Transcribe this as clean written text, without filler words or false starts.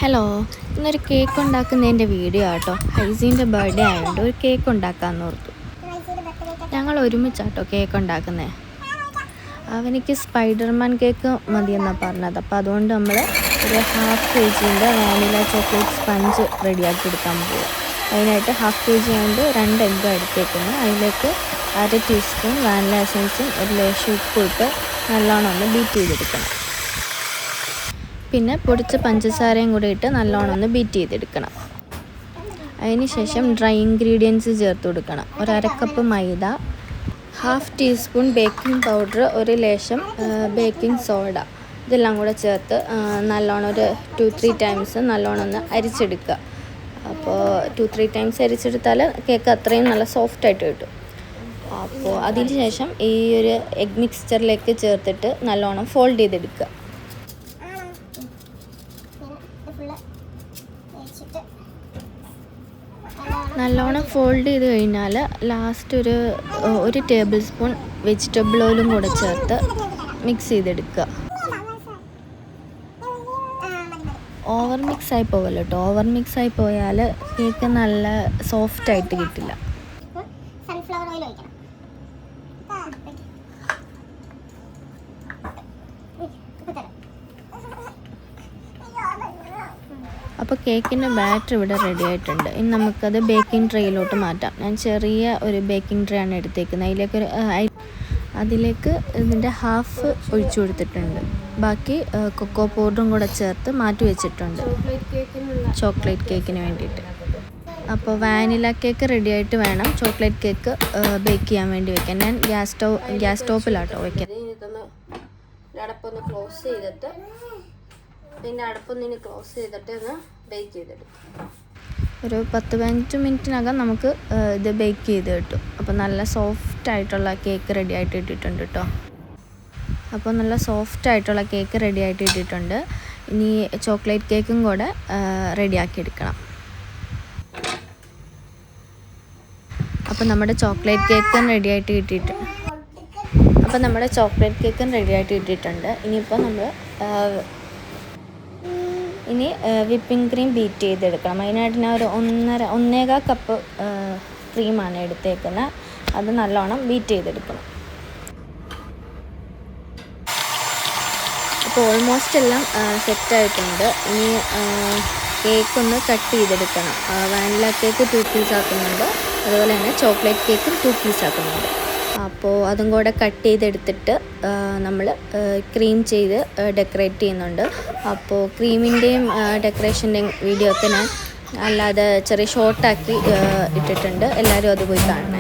Hello, ഇന്നൊരു cake ഉണ്ടാക്കുന്നതിൻ്റെ video ആട്ടോ. ഹൈസീൻ്റെ birthday ആയതുകൊണ്ട് ഒരു കേക്ക് ഉണ്ടാക്കാമെന്ന് ഓർത്തു. ഞങ്ങൾ ഒരുമിച്ചാട്ടോ കേക്ക് ഉണ്ടാക്കുന്നത്. അവനിക്ക് സ്പൈഡർമാൻ കേക്ക് മതിയെന്നാണ് പറഞ്ഞത്. അപ്പോൾ അതുകൊണ്ട് നമ്മൾ ഒരു 1/2 kg വാനില ചോക്ലേറ്റ് സ്പഞ്ച് റെഡിയാക്കി എടുക്കാൻ പോകും. അതിനായിട്ട് 1/2 kg കൊണ്ട് 2 എഗ്ഗ് എടുത്തേക്കുന്നു. അതിലേക്ക് 1/2 ടീസ്പൂൺ വാനില എസൻസും ഒരു ലേശം ഉപ്പും ഇട്ട് നല്ലോണം ഒന്ന് ബീറ്റ് ചെയ്തെടുക്കണം. പിന്നെ പൊടിച്ച പഞ്ചസാരയും കൂടി ഇട്ട് നല്ലോണം ഒന്ന് ബീറ്റ് ചെയ്തെടുക്കണം. അതിന് ശേഷം ഡ്രൈ ഇൻഗ്രീഡിയൻസ് ചേർത്ത് കൊടുക്കണം. 1/2 കപ്പ് മൈദ, 1/2 ടീസ്പൂൺ ബേക്കിംഗ് പൗഡർ, ഒരു ലേശം ബേക്കിംഗ് സോഡ, ഇതെല്ലാം കൂടെ ചേർത്ത് നല്ലോണം ഒരു 2-3 ടൈംസ് നല്ലോണം ഒന്ന് അരിച്ചെടുക്കുക. അപ്പോൾ 2-3 ടൈംസ് അരിച്ചെടുത്താൽ കേക്ക് അത്രയും നല്ല സോഫ്റ്റായിട്ട് കിട്ടും. അപ്പോൾ അതിന് ശേഷം ഈ ഒരു എഗ് മിക്സ്ചറിലേക്ക് ചേർത്തിട്ട് നല്ലോണം ഫോൾഡ് ചെയ്തെടുക്കുക. നല്ലോണം ഫോൾഡ് ചെയ്ത് കഴിഞ്ഞാൽ ലാസ്റ്റ് ഒരു ടേബിൾ സ്പൂൺ വെജിറ്റബിൾ ഓയിലും കൂടെ ചേർത്ത് മിക്സ് ചെയ്തെടുക്കുക. ഓവർ മിക്സ് ആയി പോകല്ലോ കേട്ടോ. ഓവർ മിക്സ് ആയി പോയാൽ കേക്ക് നല്ല സോഫ്റ്റായിട്ട് കിട്ടില്ല. അപ്പോൾ കേക്കിൻ്റെ ബാറ്റർ ഇവിടെ റെഡി ആയിട്ടുണ്ട്. ഇനി നമുക്കത് ബേക്കിംഗ് ട്രേയിലോട്ട് മാറ്റാം. ഞാൻ ചെറിയ ഒരു ബേക്കിംഗ് ട്രേ ആണ് എടുത്തേക്കുന്നത്. അതിലേക്ക് ഇതിൻ്റെ 1/2 ഒഴിച്ചു കൊടുത്തിട്ടുണ്ട്. ബാക്കി കൊക്കോ പൗഡറും കൂടെ ചേർത്ത് മാറ്റി വെച്ചിട്ടുണ്ട് ചോക്ലേറ്റ് കേക്കിന് വേണ്ടിയിട്ട്. അപ്പോൾ വാനില കേക്ക് റെഡി ആയിട്ട് വേണം ചോക്ലേറ്റ് കേക്ക് ബേക്ക് ചെയ്യാൻ വേണ്ടി വെക്കാൻ. ഞാൻ ഗ്യാസ് സ്റ്റോപ്പിലാട്ടോ വയ്ക്കാൻ. അടപ്പൊന്ന് ക്ലോസ് ചെയ്തിട്ട് ഒന്ന് ബേക്ക് ചെയ്തെടുക്കും. ഒരു 10-15 മിനിറ്റിനകം നമുക്ക് ഇത് ബേക്ക് ചെയ്ത് കിട്ടും. അപ്പോൾ നല്ല സോഫ്റ്റ് ആയിട്ടുള്ള കേക്ക് റെഡി ആയിട്ട് ഇട്ടിട്ടുണ്ട് കേട്ടോ. അപ്പോൾ നല്ല സോഫ്റ്റ് ആയിട്ടുള്ള കേക്ക് റെഡി ആയിട്ട് ഇട്ടിട്ടുണ്ട്. ഇനി ചോക്ലേറ്റ് കേക്കും കൂടെ റെഡിയാക്കി എടുക്കണം. അപ്പോൾ നമ്മുടെ ചോക്ലേറ്റ് കേക്കും റെഡി ആയിട്ട് കിട്ടിയിട്ടുണ്ട്. ഇനിയിപ്പോൾ നമ്മൾ വിപ്പിംഗ് ക്രീം ബീറ്റ് ചെയ്തെടുക്കണം. അതിനായിട്ട് ഞാൻ ഒരു 1.25 കപ്പ് ക്രീമാണ് എടുത്തേക്കുന്നത്. അത് നല്ലോണം ബീറ്റ് ചെയ്തെടുക്കണം. അപ്പോൾ ഓൾമോസ്റ്റ് എല്ലാം സെറ്റായിട്ടുണ്ട്. ഇനി കേക്കൊന്ന് കട്ട് ചെയ്തെടുക്കണം. വാനില കേക്ക് 2 പീസ് ആക്കുന്നുണ്ട്, അതുപോലെ തന്നെ ചോക്ലേറ്റ് കേക്കും 2 പീസ് ആക്കുന്നുണ്ട്. അപ്പോൾ അതും കൂടെ കട്ട് ചെയ്തെടുത്തിട്ട് നമ്മൾ ക്രീം ചെയ്ത് ഡെക്കറേറ്റ് ചെയ്യുന്നുണ്ട്. അപ്പോൾ ക്രീമിൻ്റെയും ഡെക്കറേഷൻ്റെയും വീഡിയോ ഒക്കെ ഞാൻ അല്ലാതെ ചെറിയ ഷോർട്ടാക്കി ഇട്ടിട്ടുണ്ട്. എല്ലാവരും അത് പോയി കാണണം.